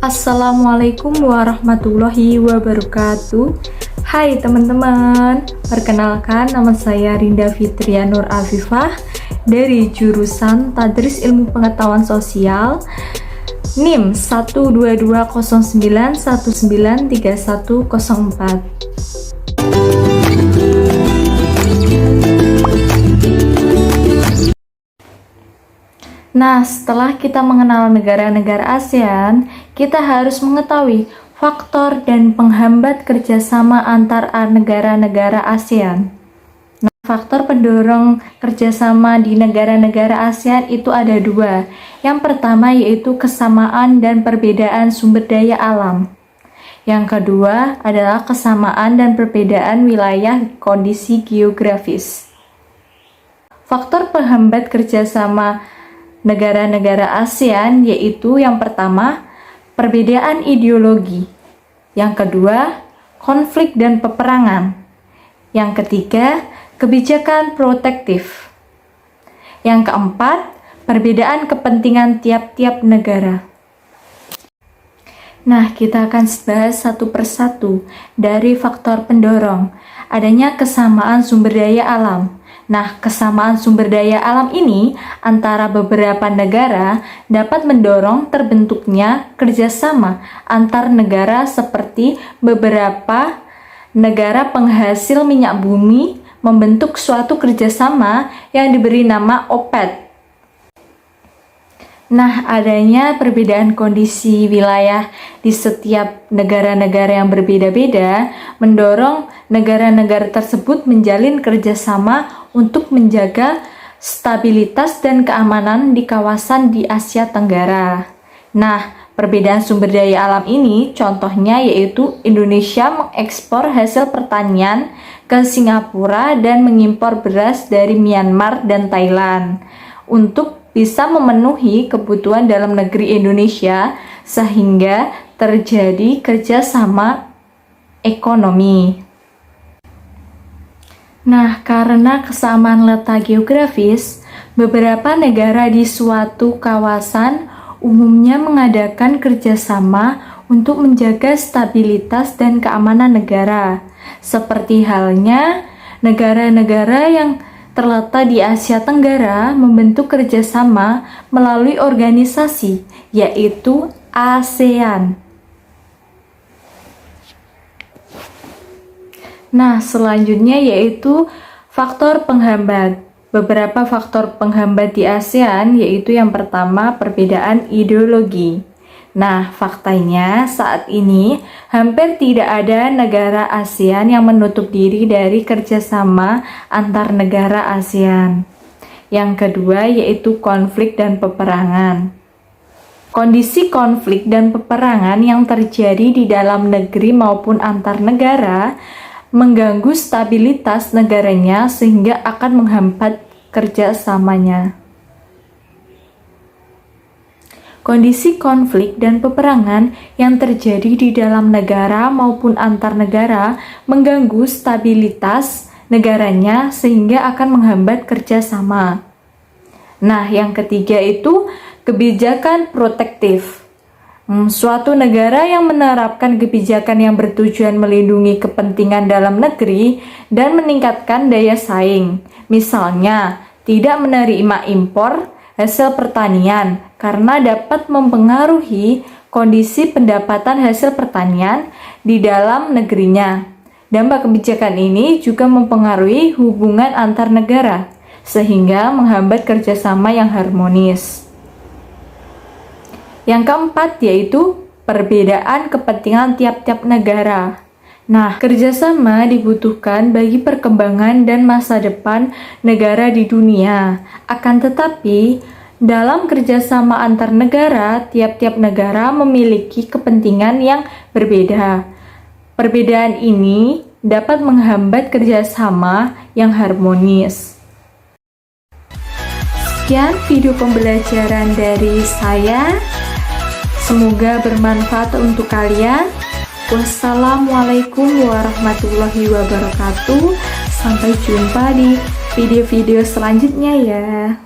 Assalamualaikum warahmatullahi wabarakatuh. Hai teman-teman, perkenalkan nama saya Rinda Fitria Nur Afifah dari jurusan Tadris Ilmu Pengetahuan Sosial, NIM 12209193104. Nah, setelah kita mengenal negara-negara ASEAN, kita harus mengetahui faktor dan penghambat kerjasama antar negara-negara ASEAN. Nah, faktor pendorong kerjasama di negara-negara ASEAN itu ada dua. Yang pertama yaitu kesamaan dan perbedaan sumber daya alam. Yang kedua adalah kesamaan dan perbedaan wilayah kondisi geografis. Faktor penghambat kerjasama negara-negara ASEAN yaitu yang pertama, perbedaan ideologi. Yang kedua, konflik dan peperangan. Yang ketiga, kebijakan protektif. Yang keempat, perbedaan kepentingan tiap-tiap negara. Nah, kita akan bahas satu persatu dari faktor pendorong. Adanya kesamaan sumber daya alam. Nah, kesamaan sumber daya alam ini antara beberapa negara dapat mendorong terbentuknya kerjasama antar negara seperti beberapa negara penghasil minyak bumi membentuk suatu kerjasama yang diberi nama OPEC. Nah, adanya perbedaan kondisi wilayah di setiap negara-negara yang berbeda-beda mendorong negara-negara tersebut menjalin kerjasama untuk menjaga stabilitas dan keamanan di kawasan di Asia Tenggara. Nah, perbedaan sumber daya alam ini contohnya yaitu Indonesia mengekspor hasil pertanian ke Singapura dan mengimpor beras dari Myanmar dan Thailand untuk bisa memenuhi kebutuhan dalam negeri Indonesia sehingga terjadi kerjasama ekonomi. Nah, karena kesamaan letak geografis, beberapa negara di suatu kawasan umumnya mengadakan kerjasama untuk menjaga stabilitas dan keamanan negara. Seperti halnya negara-negara yang terletak di Asia Tenggara membentuk kerjasama melalui organisasi, yaitu ASEAN. Nah, selanjutnya yaitu faktor penghambat. Beberapa faktor penghambat di ASEAN yaitu yang pertama perbedaan ideologi. Nah, faktanya saat ini hampir tidak ada negara ASEAN yang menutup diri dari kerjasama antar negara ASEAN. Yang kedua yaitu konflik dan peperangan. Kondisi konflik dan peperangan yang terjadi di dalam negeri maupun antar negara mengganggu stabilitas negaranya sehingga akan menghambat kerjasamanya. Kondisi konflik dan peperangan yang terjadi di dalam negara maupun antar negara mengganggu stabilitas negaranya sehingga akan menghambat kerjasama. Nah, yang ketiga itu kebijakan protektif. Suatu negara yang menerapkan kebijakan yang bertujuan melindungi kepentingan dalam negeri dan meningkatkan daya saing. Misalnya, tidak menerima impor hasil pertanian karena dapat mempengaruhi kondisi pendapatan hasil pertanian di dalam negerinya. Dampak kebijakan ini juga mempengaruhi hubungan antar negara sehingga menghambat kerjasama yang harmonis. Yang keempat yaitu perbedaan kepentingan tiap-tiap negara. Nah, kerjasama dibutuhkan bagi perkembangan dan masa depan negara di dunia. Akan tetapi, dalam kerjasama antar negara, tiap-tiap negara memiliki kepentingan yang berbeda. Perbedaan ini dapat menghambat kerjasama yang harmonis. Sekian video pembelajaran dari saya. Semoga bermanfaat untuk kalian. Wassalamualaikum warahmatullahi wabarakatuh. Sampai jumpa di video-video selanjutnya ya.